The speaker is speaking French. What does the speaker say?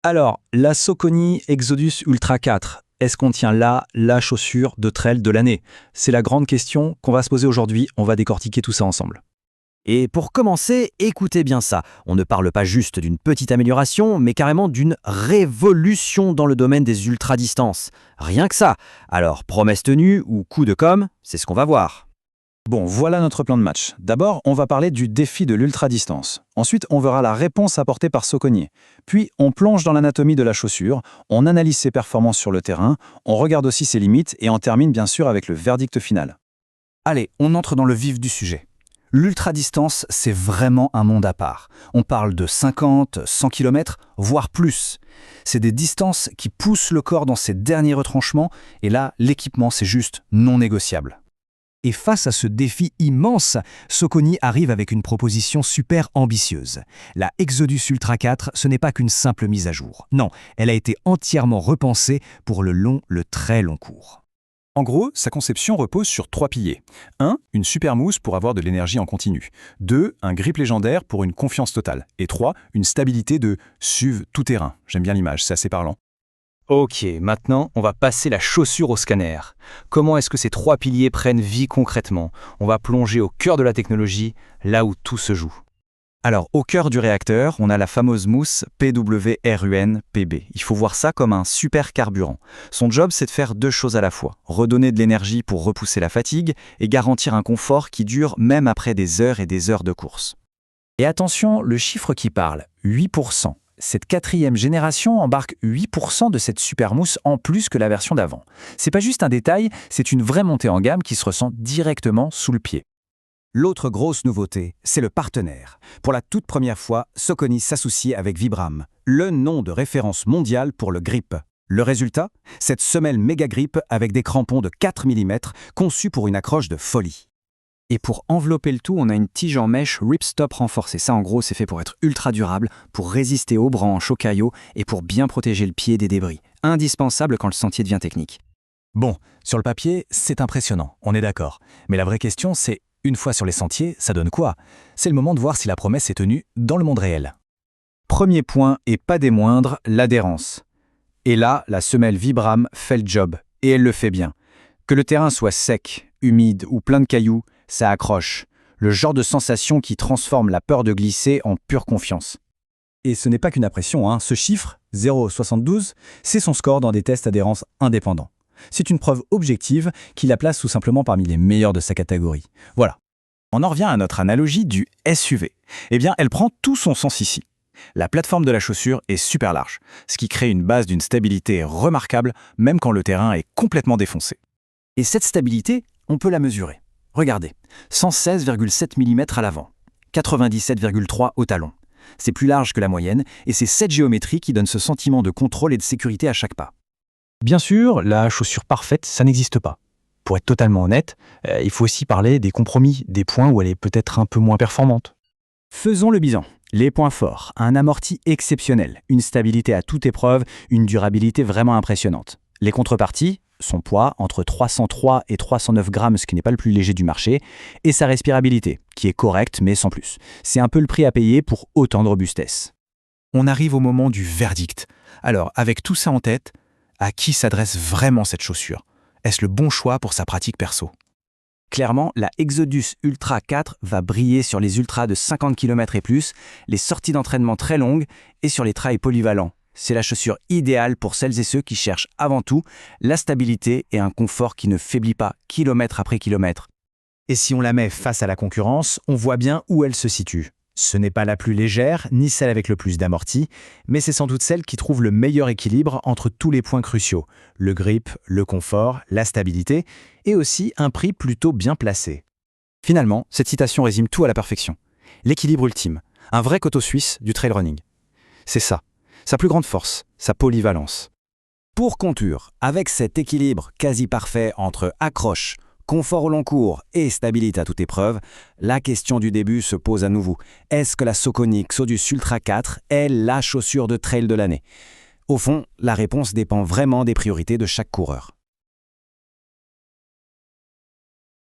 Alors, la Saucony Exodus Ultra 4, est-ce qu'on tient là la chaussure de trail de l'année? C'est la grande question qu'on va se poser aujourd'hui, on va décortiquer tout ça ensemble. Et pour commencer, écoutez bien ça. On ne parle pas juste d'une petite amélioration, mais carrément d'une révolution dans le domaine des ultra-distances. Rien que ça. Alors, promesse tenue ou coup de com', c'est ce qu'on va voir. Bon, voilà notre plan de match. D'abord, on va parler du défi de l'ultra-distance. Ensuite, on verra la réponse apportée par Saucony. Puis, on plonge dans l'anatomie de la chaussure, on analyse ses performances sur le terrain, on regarde aussi ses limites et on termine bien sûr avec le verdict final. Allez, on entre dans le vif du sujet. L'ultra-distance, c'est vraiment un monde à part. On parle de 50, 100 km, voire plus. C'est des distances qui poussent le corps dans ses derniers retranchements, et là, l'équipement, c'est juste non négociable. Et face à ce défi immense, Saucony arrive avec une proposition super ambitieuse. La Exodus Ultra 4, ce n'est pas qu'une simple mise à jour. Non, elle a été entièrement repensée pour le très long cours. En gros, sa conception repose sur 3 piliers. 1. Une super mousse pour avoir de l'énergie en continu. 2. Un grip légendaire pour une confiance totale. Et 3. Une stabilité de SUV tout-terrain. J'aime bien l'image, c'est assez parlant. Ok, maintenant, on va passer la chaussure au scanner. Comment est-ce que ces 3 piliers prennent vie concrètement? On va plonger au cœur de la technologie, là où tout se joue. Alors, au cœur du réacteur, on a la fameuse mousse PWRUN-PB. Il faut voir ça comme un super carburant. Son job, c'est de faire 2 choses à la fois. Redonner de l'énergie pour repousser la fatigue et garantir un confort qui dure même après des heures et des heures de course. Et attention, le chiffre qui parle, 8%. Cette 4e génération embarque 8% de cette super mousse en plus que la version d'avant. C'est pas juste un détail, c'est une vraie montée en gamme qui se ressent directement sous le pied. L'autre grosse nouveauté, c'est le partenaire. Pour la toute première fois, Saucony s'associe avec Vibram, le nom de référence mondiale pour le grip. Le résultat? Cette semelle méga grip avec des crampons de 4 mm conçus pour une accroche de folie. Et pour envelopper le tout, on a une tige en mèche ripstop renforcée. Ça, en gros, c'est fait pour être ultra durable, pour résister aux branches, aux caillots et pour bien protéger le pied des débris. Indispensable quand le sentier devient technique. Bon, sur le papier, c'est impressionnant, on est d'accord. Mais la vraie question, c'est, une fois sur les sentiers, ça donne quoi? C'est le moment de voir si la promesse est tenue dans le monde réel. Premier point, et pas des moindres, l'adhérence. Et là, la semelle Vibram fait le job, et elle le fait bien. Que le terrain soit sec, humide ou plein de cailloux, ça accroche. Le genre de sensation qui transforme la peur de glisser en pure confiance. Et ce n'est pas qu'une impression, ce chiffre, 0,72, c'est son score dans des tests adhérence indépendants. C'est une preuve objective qui la place tout simplement parmi les meilleurs de sa catégorie. Voilà. On en revient à notre analogie du SUV. Eh bien, elle prend tout son sens ici. La plateforme de la chaussure est super large, ce qui crée une base d'une stabilité remarquable, même quand le terrain est complètement défoncé. Et cette stabilité, on peut la mesurer. Regardez, 116,7 mm à l'avant, 97,3 au talon. C'est plus large que la moyenne et c'est cette géométrie qui donne ce sentiment de contrôle et de sécurité à chaque pas. Bien sûr, la chaussure parfaite, ça n'existe pas. Pour être totalement honnête, il faut aussi parler des compromis, des points où elle est peut-être un peu moins performante. Faisons le bilan. Les points forts, un amorti exceptionnel, une stabilité à toute épreuve, une durabilité vraiment impressionnante. Les contreparties, son poids, entre 303 et 309 grammes, ce qui n'est pas le plus léger du marché, et sa respirabilité, qui est correcte mais sans plus. C'est un peu le prix à payer pour autant de robustesse. On arrive au moment du verdict. Alors, avec tout ça en tête, à qui s'adresse vraiment cette chaussure? Est-ce le bon choix pour sa pratique perso? Clairement, la Exodus Ultra 4 va briller sur les ultras de 50 km et plus, les sorties d'entraînement très longues et sur les trails polyvalents. C'est la chaussure idéale pour celles et ceux qui cherchent avant tout la stabilité et un confort qui ne faiblit pas kilomètre après kilomètre. Et si on la met face à la concurrence, on voit bien où elle se situe. Ce n'est pas la plus légère, ni celle avec le plus d'amorti, mais c'est sans doute celle qui trouve le meilleur équilibre entre tous les points cruciaux, le grip, le confort, la stabilité, et aussi un prix plutôt bien placé. Finalement, cette citation résume tout à la perfection. L'équilibre ultime, un vrai couteau suisse du trail running. C'est ça, sa plus grande force, sa polyvalence. Pour conclure, avec cet équilibre quasi parfait entre accroche, confort au long cours et stabilité à toute épreuve, la question du début se pose à nouveau. Est-ce que la Saucony Exodus Ultra 4 est la chaussure de trail de l'année? Au fond, la réponse dépend vraiment des priorités de chaque coureur.